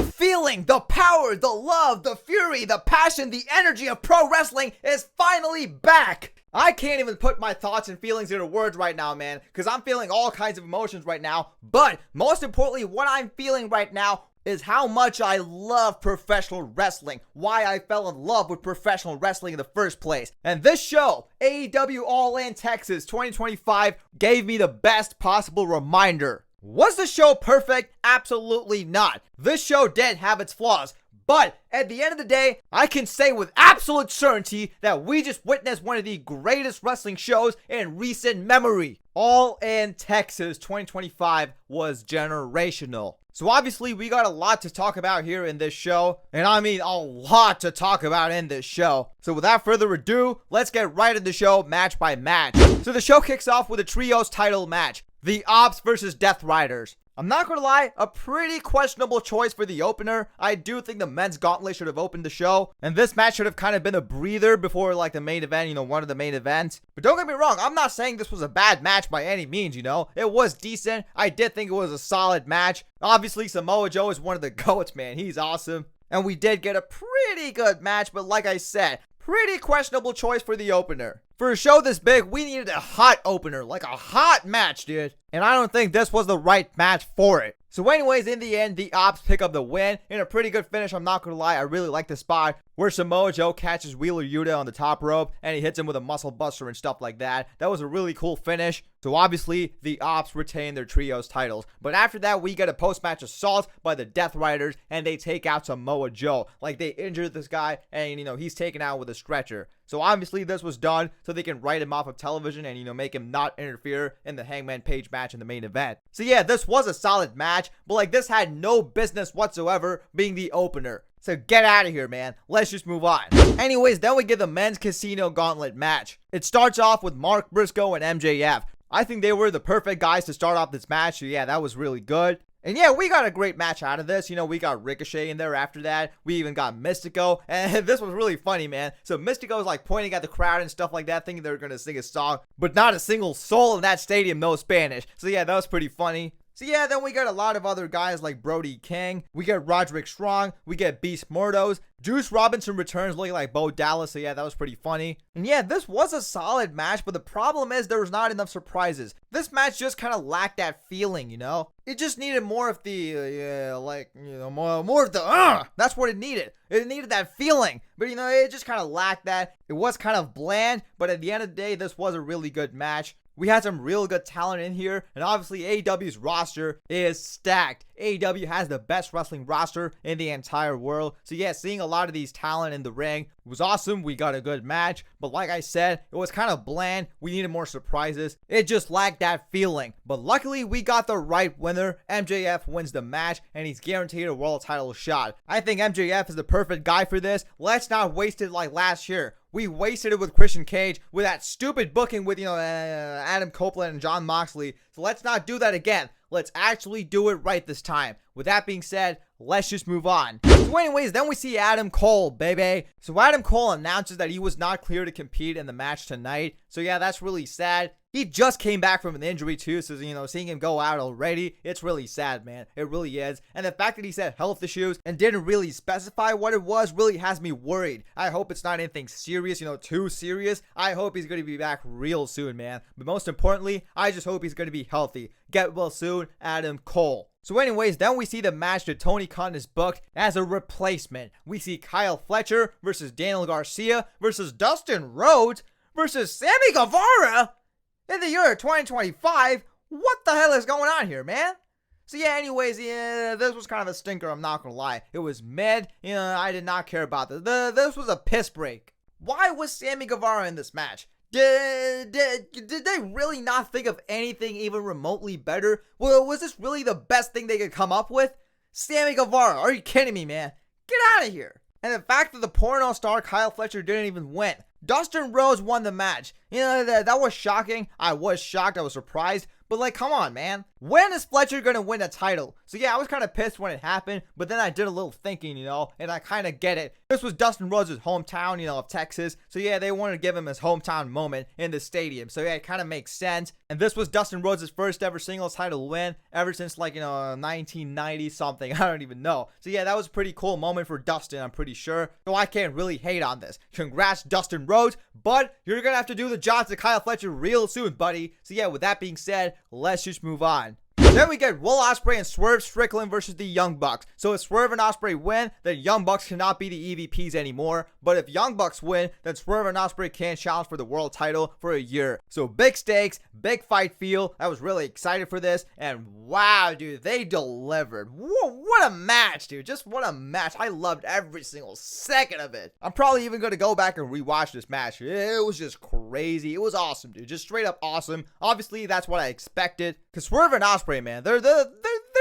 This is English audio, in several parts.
The feeling, the power, the love, the fury, the passion, the energy of pro wrestling is finally back. I can't even put my thoughts and feelings into words right now, man, because I'm feeling all kinds of emotions right now. But most importantly, what I'm feeling right now is how much I love professional wrestling, why I fell in love with professional wrestling in the first place. And this show, AEW All In Texas 2025, gave me the best possible reminder. Was the show perfect? Absolutely not. This show did have its flaws. But at the end of the day, I can say with absolute certainty that we just witnessed one of the greatest wrestling shows in recent memory. All In Texas 2025 was generational. So obviously we got a lot to talk about here in this show, and I mean a lot to talk about in this show. So without further ado, let's get right into the show match by match. So the show kicks off with a trios title match, the Ops versus Death Riders. I'm not gonna lie, a pretty questionable choice for the opener. I do think the men's gauntlet should have opened the show, and this match should have kind of been a breather before like the main event, one of the main events. But don't get me wrong, I'm not saying this was a bad match by any means, It was decent. I did think it was a solid match. Obviously, Samoa Joe is one of the GOATs, man. He's awesome. And we did get a pretty good match, but like I said, pretty questionable choice for the opener. For a show this big, we needed a hot opener, like a hot match, dude. And I don't think this was the right match for it. So anyways, in the end, the Ops pick up the win in a pretty good finish. I'm not gonna lie, I really like the spot where Samoa Joe catches Wheeler Yuta on the top rope and he hits him with a muscle buster and stuff like that. That was a really cool finish. So obviously, the Ops retain their trios titles. But after that, we get a post-match assault by the Death Riders and they take out Samoa Joe. Like, they injured this guy and, he's taken out with a stretcher. So obviously, this was done so they can write him off of television and, make him not interfere in the Hangman Paige match in the main event. So yeah, this was a solid match, but like this had no business whatsoever being the opener. So get out of here, man. Let's just move on. Anyways, then we get the men's casino gauntlet match. It starts off with Mark Briscoe and MJF. I think they were the perfect guys to start off this match. So yeah, that was really good. And yeah, we got a great match out of this. We got Ricochet in there after that. We even got Mystico. And this was really funny, man. So Mystico was like pointing at the crowd and stuff like that, thinking they were going to sing a song. But not a single soul in that stadium knows Spanish. So yeah, that was pretty funny. So yeah, then we got a lot of other guys like Brody King. We get Roderick Strong. We get Beast Mordos. Juice Robinson returns looking like Bo Dallas. So yeah, that was pretty funny. And yeah, this was a solid match, but the problem is there was not enough surprises. This match just kind of lacked that feeling, It just needed more of the, more of the, that's what it needed. It needed that feeling, but it just kind of lacked that. It was kind of bland, but at the end of the day, this was a really good match. We had some real good talent in here, and obviously AEW's roster is stacked. AEW has the best wrestling roster in the entire world. So yeah, seeing a lot of these talent in the ring was awesome. We got a good match, but like I said, it was kind of bland. We needed more surprises. It just lacked that feeling. But luckily, we got the right winner. MJF wins the match, and he's guaranteed a world title shot. I think MJF is the perfect guy for this. Let's not waste it like last year. We wasted it with Christian Cage with that stupid booking with, Adam Copeland and John Moxley. So let's not do that again. Let's actually do it right this time. With that being said, let's just move on. So anyways, then we see Adam Cole, baby. So Adam Cole announces that he was not clear to compete in the match tonight. So yeah, that's really sad. He just came back from an injury too, so seeing him go out already, it's really sad, man. It really is. And the fact that he said health issues and didn't really specify what it was really has me worried. I hope it's not anything serious, too serious. I hope he's going to be back real soon, man. But most importantly, I just hope he's going to be healthy. Get well soon, Adam Cole. So anyways, then we see the match that Tony Khan is booked as a replacement. We see Kyle Fletcher versus Daniel Garcia versus Dustin Rhodes versus Sammy Guevara in the year 2025. What the hell is going on here, man? So yeah, anyways, yeah, this was kind of a stinker, I'm not gonna lie. It was mid, I did not care about this. This was a piss break. Why was Sammy Guevara in this match? Did they really not think of anything even remotely better? Well, was this really the best thing they could come up with? Sammy Guevara, are you kidding me, man? Get out of here. And the fact that the porno star Kyle Fletcher didn't even win. Dustin Rhodes won the match. That was shocking. I was shocked. I was surprised. But come on, man. when is Fletcher gonna win a title? So yeah, I was kind of pissed when it happened, but then I did a little thinking, and I kind of get it. This was Dustin Rhodes' hometown, of Texas. So yeah, they wanted to give him his hometown moment in the stadium. So yeah, it kind of makes sense. And this was Dustin Rhodes' first ever singles title win ever since 1990 something. I don't even know. So yeah, that was a pretty cool moment for Dustin, I'm pretty sure. So I can't really hate on this. Congrats, Dustin Rhodes, but you're gonna have to do the job to Kyle Fletcher real soon, buddy. So yeah, with that being said, let's just move on. Then we get Will Osprey and Swerve Strickland versus the Young Bucks. So if Swerve and Osprey win, then Young Bucks cannot be the EVPs anymore. But if Young Bucks win, then Swerve and Osprey can't challenge for the world title for a year. So big stakes, big fight feel. I was really excited for this. And wow, dude, they delivered. What a match, dude. Just what a match. I loved every single second of it. I'm probably even going to go back and rewatch this match. It was just crazy. It was awesome, dude. Just straight up awesome. Obviously, that's what I expected. Because Swerve and Osprey, man, they're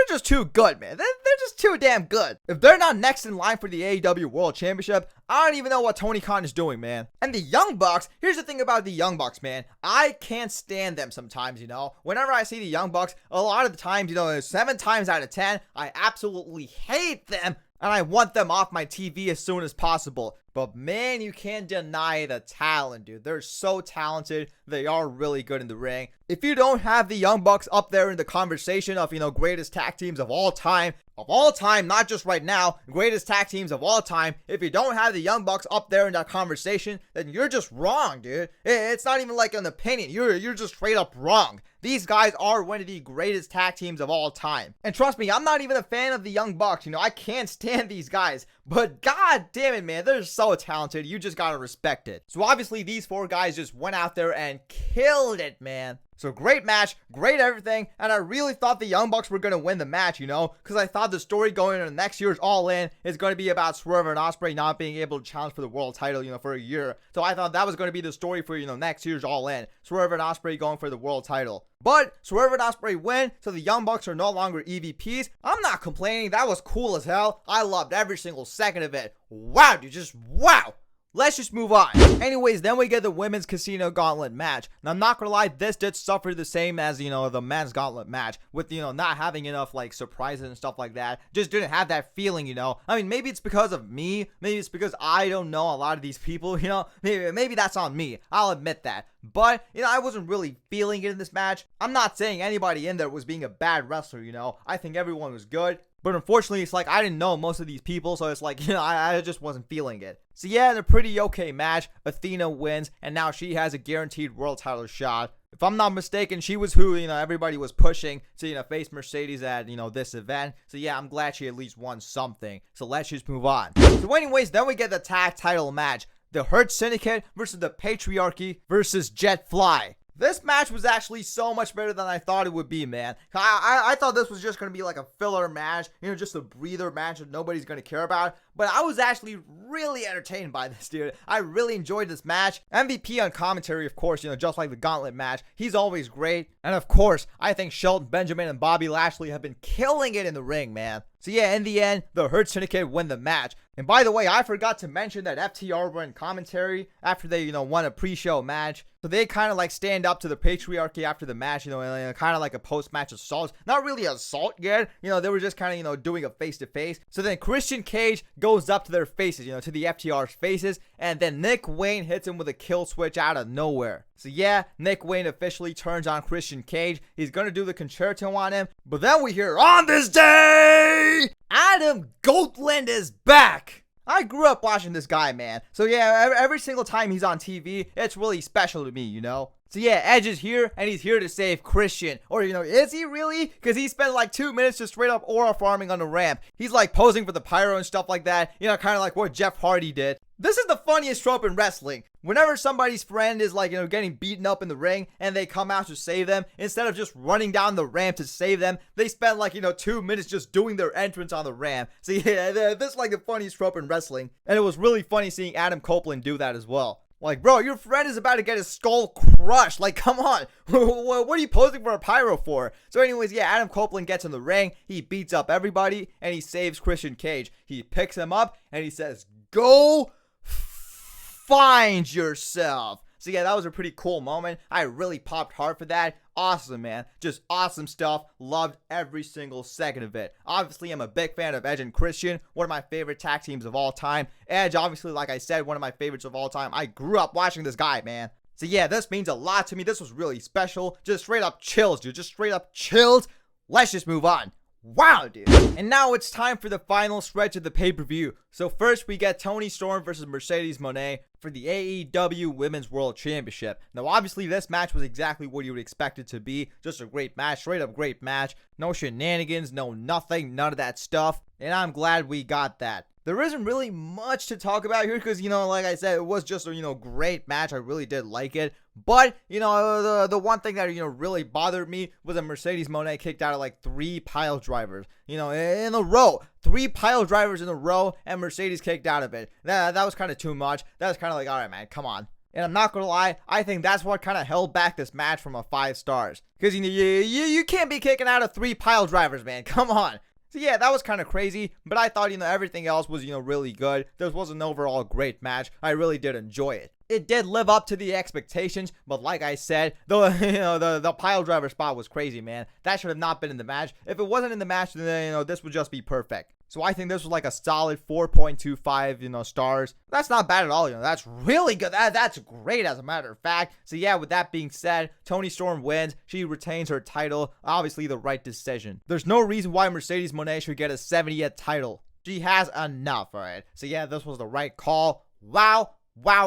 just too good, man. They're just too damn good. If they're not next in line for the AEW World Championship, I don't even know what Tony Khan is doing, man. And the Young Bucks, here's the thing about the Young Bucks, man. I can't stand them sometimes, Whenever I see the Young Bucks, a lot of the times, 7 times out of 10, I absolutely hate them. And I want them off my TV as soon as possible. But man, you can't deny the talent, dude. They're so talented. They are really good in the ring. If you don't have the Young Bucks up there in the conversation of, greatest tag teams of all time, not just right now, greatest tag teams of all time, if you don't have the Young Bucks up there in that conversation, then you're just wrong, dude. It's not even like an opinion. You're just straight up wrong. These guys are one of the greatest tag teams of all time. And trust me, I'm not even a fan of the Young Bucks. I can't stand these guys. But god damn it, man, they're so talented. You just gotta respect it. So obviously, these 4 guys just went out there and killed it, man. So great match, great everything, and I really thought the Young Bucks were going to win the match, because I thought the story going into next year's All In is going to be about Swerve and Osprey not being able to challenge for the world title, for a year. So I thought that was going to be the story for, next year's All In. Swerve and Osprey going for the world title. But Swerve and Osprey win, so the Young Bucks are no longer EVPs. I'm not complaining. That was cool as hell. I loved every single second of it. Wow, dude, just wow. Let's just move on. Anyways, then we get the women's casino gauntlet match. Now, I'm not gonna lie, this did suffer the same as, the men's gauntlet match with, not having enough, surprises and stuff like that. Just didn't have that feeling, I mean, maybe it's because of me. Maybe it's because I don't know a lot of these people, Maybe that's on me. I'll admit that. But, I wasn't really feeling it in this match. I'm not saying anybody in there was being a bad wrestler, I think everyone was good. But unfortunately, it's I didn't know most of these people, so it's I just wasn't feeling it. So yeah, in a pretty okay match, Athena wins, and now she has a guaranteed world title shot. If I'm not mistaken, she was who, everybody was pushing to, face Mercedes at, this event. So yeah, I'm glad she at least won something. So let's just move on. So anyways, then we get the tag title match. The Hurt Syndicate versus the Patriarchy versus Jet Fly. This match was actually so much better than I thought it would be, man. I thought this was just going to be like a filler match, just a breather match that nobody's going to care about. But I was actually really entertained by this, dude. I really enjoyed this match. MVP on commentary, of course, just like the Gauntlet match. He's always great. And of course, I think Shelton Benjamin and Bobby Lashley have been killing it in the ring, man. So yeah, in the end, the Hurt Syndicate win the match. And by the way, I forgot to mention that FTR were in commentary after they, won a pre-show match. So they kind of stand up to the Patriarchy after the match, and kind of like a post-match assault. Not really assault yet. They were just kind of, doing a face-to-face. So then Christian Cage goes up to their faces, to the FTR's faces. And then Nick Wayne hits him with a kill switch out of nowhere. So yeah, Nick Wayne officially turns on Christian Cage. He's going to do the concerto on him. But then we hear, on this day, Adam Gauntlet is back. I grew up watching this guy, man. So yeah, every single time he's on TV, it's really special to me, So yeah, Edge is here, and he's here to save Christian. Or, is he really? Because he spent 2 minutes just straight up aura farming on the ramp. He's posing for the pyro and stuff like that. Kind of like what Jeff Hardy did. This is the funniest trope in wrestling. Whenever somebody's friend is getting beaten up in the ring and they come out to save them, instead of just running down the ramp to save them, they spend 2 minutes just doing their entrance on the ramp. So yeah, this is the funniest trope in wrestling. And it was really funny seeing Adam Copeland do that as well. Bro, your friend is about to get his skull crushed. Come on. What are you posing for a pyro for? So anyways, yeah, Adam Copeland gets in the ring. He beats up everybody, and he saves Christian Cage. He picks him up, and he says, go find yourself. So yeah, that was a pretty cool moment. I really popped hard for that. awesome, man. Just awesome stuff. Loved every single second of it. Obviously, I'm a big fan of Edge and Christian, one of my favorite tag teams of all time. Edge, obviously, like I said, one of my favorites of all time. I grew up watching this guy, man. So yeah, this means a lot to me. This was really special. Just straight up chills, dude. Just straight up chills. Let's just move on. Wow, dude. And now it's time for the final stretch of the pay-per-view. So first we get Toni Storm versus Mercedes Moné for the AEW Women's World Championship. Now obviously this match was exactly what you would expect it to be. Just a great match, straight up great match. No shenanigans, no nothing, none of that stuff. And I'm glad we got that. There isn't really much to talk about here because, like I said, it was just a, great match. I really did like it. But, the one thing that, really bothered me was that Mercedes Moné kicked out of like 3 pile drivers, in a row. 3 pile drivers in a row and Mercedes kicked out of it. That was kind of too much. That was kind of like, all right, man, come on. And I'm not going to lie, I think that's what kind of held back this match from a 5 stars. Because, you can't be kicking out of 3 pile drivers, man. Come on. So yeah, that was kind of crazy, but I thought, everything else was, really good. This was an overall great match. I really did enjoy it. It did live up to the expectations, but like I said, the pile driver spot was crazy, man. That should have not been in the match. If it wasn't in the match, then, this would just be perfect. So I think this was like a solid 4.25, stars. That's not bad at all, That's really good. That's great, as a matter of fact. So yeah, with that being said, Toni Storm wins. She retains her title. Obviously, the right decision. There's no reason why Mercedes Moné should get a 70th title. She has enough, all right? So yeah, this was the right call. Wow,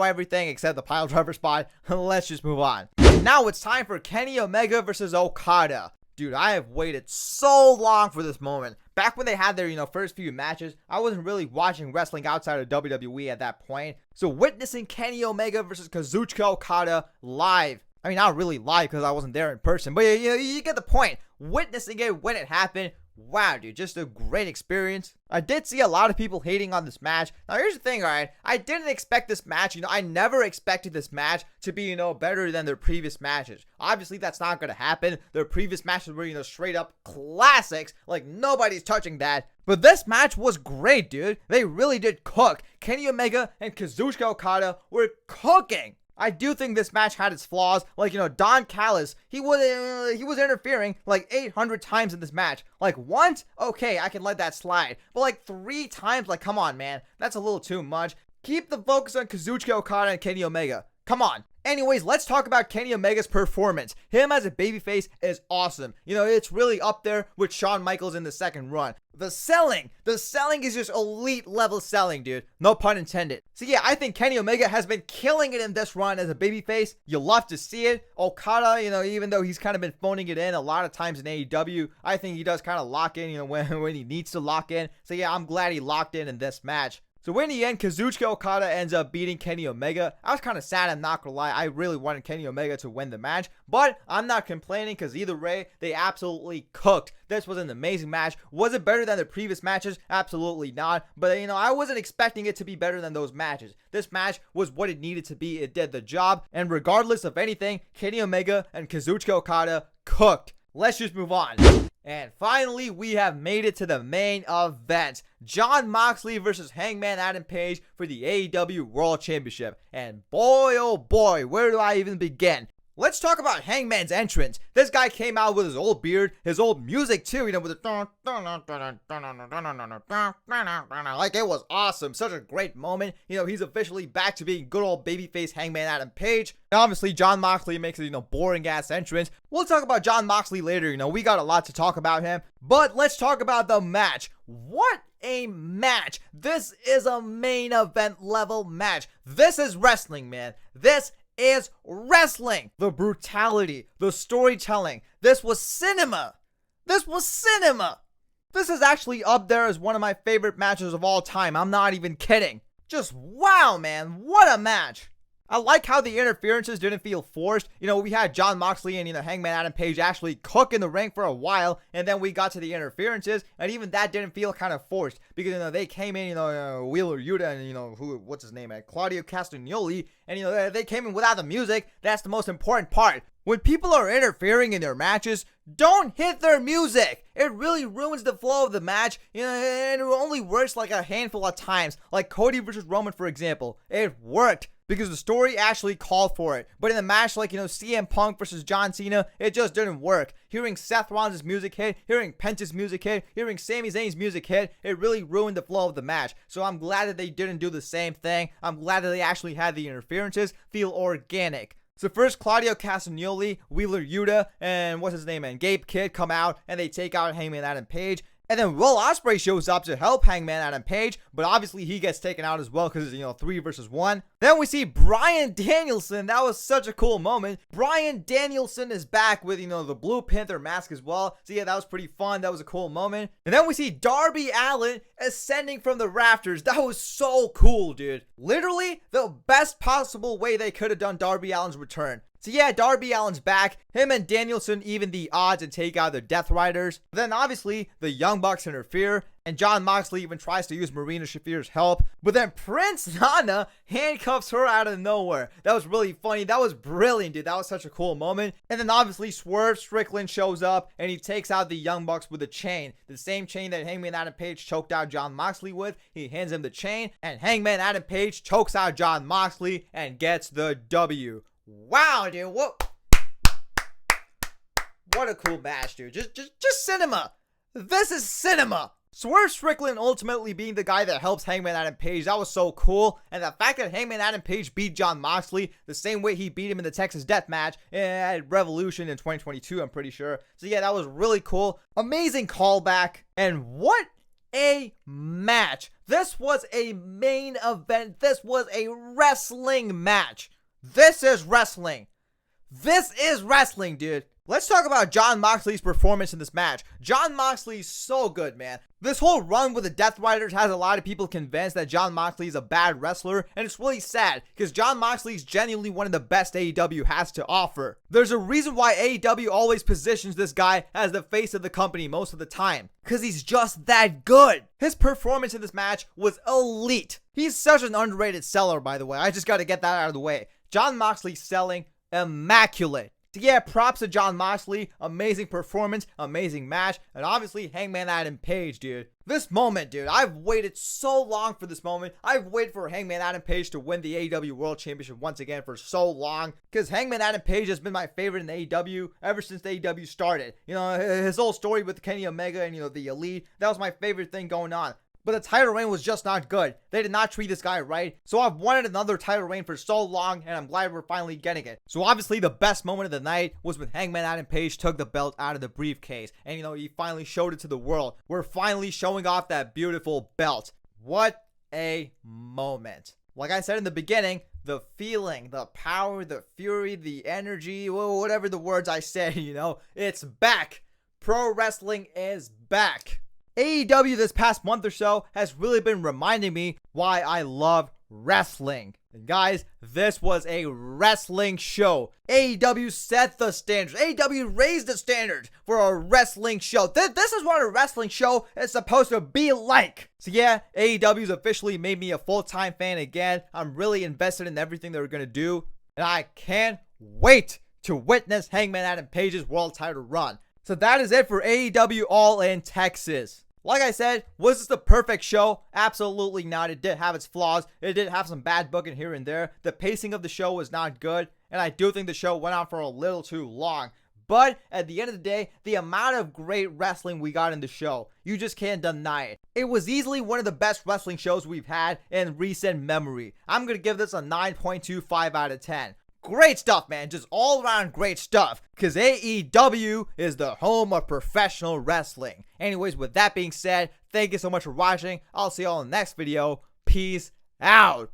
everything except the pile driver spot. Let's just move on. Now it's time for Kenny Omega versus Okada. Dude, I have waited so long for this moment. Back when they had their, first few matches, I wasn't really watching wrestling outside of WWE at that point. So witnessing Kenny Omega versus Kazuchika Okada live. I mean, not really live because I wasn't there in person, but you get the point. Witnessing it when it happened. Wow, dude, just a great experience. I did see a lot of people hating on this match. Now, here's the thing, alright? I didn't expect this match. I never expected this match to be, better than their previous matches. Obviously, that's not going to happen. Their previous matches were, straight up classics. Like, nobody's touching that. But this match was great, dude. They really did cook. Kenny Omega and Kazuchika Okada were cooking. I do think this match had its flaws. Like, Don Callis, he was interfering like 800 times in this match. Like, once, okay, I can let that slide. But like 3 times, like, come on, man. That's a little too much. Keep the focus on Kazuchika Okada and Kenny Omega. Come on. Anyways, let's talk about Kenny Omega's performance. Him as a babyface is awesome. It's really up there with Shawn Michaels in the second run. The selling is just elite level selling, dude. No pun intended. So yeah, I think Kenny Omega has been killing it in this run as a babyface. You love to see it. Okada, even though he's kind of been phoning it in a lot of times in AEW, I think he does kind of lock in, when he needs to lock in. So yeah, I'm glad he locked in this match. So in the end, Kazuchika Okada ends up beating Kenny Omega. I was kind of sad, I'm not gonna lie. I really wanted Kenny Omega to win the match, but I'm not complaining because either way, they absolutely cooked. This was an amazing match. Was it better than the previous matches? Absolutely not. But, I wasn't expecting it to be better than those matches. This match was what it needed to be. It did the job. And regardless of anything, Kenny Omega and Kazuchika Okada cooked. Let's just move on. And finally, we have made it to the main event. Jon Moxley versus Hangman Adam Page for the AEW World Championship. And boy, oh boy, where do I even begin? Let's talk about Hangman's entrance. This guy came out with his old beard, his old music too, with the like, it was awesome. Such a great moment. He's officially back to being good old babyface Hangman Adam Page. And obviously, Jon Moxley makes a, boring ass entrance. We'll talk about Jon Moxley later. We got a lot to talk about him. But let's talk about the match. What a match. This is a main event level match. This is wrestling, man. This is wrestling. The brutality, the storytelling. This was cinema. This is actually up there as one of my favorite matches of all time. I'm not even kidding. Just wow, man. What a match. I like how the interferences didn't feel forced. We had Jon Moxley and, Hangman Adam Page actually cook in the ring for a while, and then we got to the interferences, and even that didn't feel kind of forced because, they came in, Wheeler Yuta and, what's his name, Claudio Castagnoli, and, they came in without the music. That's the most important part. When people are interfering in their matches, don't hit their music. It really ruins the flow of the match, and it only works like a handful of times, like Cody versus Roman, for example. It worked because the story actually called for it. But in a match like, CM Punk versus John Cena, it just didn't work. Hearing Seth Rollins' music hit, hearing Penta's music hit, hearing Sami Zayn's music hit, it really ruined the flow of the match. So I'm glad that they didn't do the same thing. I'm glad that they actually had the interferences feel organic. So first, Claudio Castagnoli, Wheeler Yuta, and Gabe Kidd come out, and they take out Hangman Adam Page. And then Will Osprey shows up to help Hangman Adam Page, but obviously he gets taken out as well because it's, 3 versus 1. Then we see Bryan Danielson. That was such a cool moment. Bryan Danielson is back with, the Blue Panther mask as well. So yeah, that was pretty fun. That was a cool moment. And then we see Darby Allin ascending from the rafters. That was so cool, dude. Literally the best possible way they could have done Darby Allin's return. So yeah, Darby Allin's back. Him and Danielson even the odds and take out the Death Riders. Then obviously the Young Bucks interfere, and Jon Moxley even tries to use Marina Shafir's help. But then Prince Nana handcuffs her out of nowhere. That was really funny. That was brilliant, dude. That was such a cool moment. And then obviously Swerve Strickland shows up and he takes out the Young Bucks with a chain. The same chain that Hangman Adam Page choked out Jon Moxley with. He hands him the chain, and Hangman Adam Page chokes out Jon Moxley and gets the W. Wow, dude, what a cool match, dude. Just cinema. This is cinema. Swerve Strickland ultimately being the guy that helps Hangman Adam Page, that was so cool. And the fact that Hangman Adam Page beat Jon Moxley the same way he beat him in the Texas Death Match at Revolution in 2022, I'm pretty sure. So yeah, that was really cool. Amazing callback. And what a match. This was a main event. This was a wrestling match. This is wrestling. This is wrestling, dude. Let's talk about Jon Moxley's performance in this match. Jon Moxley's so good, man. This whole run with the Death Riders has a lot of people convinced that Jon Moxley is a bad wrestler, and it's really sad because Jon Moxley is genuinely one of the best AEW has to offer. There's a reason why AEW always positions this guy as the face of the company most of the time, because he's just that good. His performance in this match was elite. He's such an underrated seller, by the way. I just got to get that out of the way. Jon Moxley selling immaculate. So yeah, props to Jon Moxley. Amazing performance, amazing match, and obviously Hangman Adam Page, dude. This moment, dude, I've waited so long for this moment. I've waited for Hangman Adam Page to win the AEW World Championship once again for so long, because Hangman Adam Page has been my favorite in AEW ever since the AEW started. His whole story with Kenny Omega and, the Elite, that was my favorite thing going on. But the title reign was just not good. They did not treat this guy right. So I've wanted another title reign for so long, and I'm glad we're finally getting it. So obviously the best moment of the night was when Hangman Adam Page took the belt out of the briefcase. And he finally showed it to the world. We're finally showing off that beautiful belt. What a moment. Like I said in the beginning, the feeling, the power, the fury, the energy, whatever the words I said, it's back. Pro wrestling is back. AEW this past month or so has really been reminding me why I love wrestling. And guys, this was a wrestling show. AEW set the standards. AEW raised the standards for a wrestling show. This is what a wrestling show is supposed to be like. So yeah, AEW's officially made me a full-time fan again. I'm really invested in everything they're going to do. And I can't wait to witness Hangman Adam Page's world title run. So that is it for AEW All In Texas. Like I said, was this the perfect show? Absolutely not. It did have its flaws. It did have some bad booking here and there. The pacing of the show was not good, and I do think the show went on for a little too long. But at the end of the day, the amount of great wrestling we got in the show, you just can't deny it. It was easily one of the best wrestling shows we've had in recent memory. I'm going to give this a 9.25 out of 10. Great stuff, man. Just all around great stuff. Because AEW is the home of professional wrestling. Anyways, with that being said, thank you so much for watching. I'll see you all in the next video. Peace out.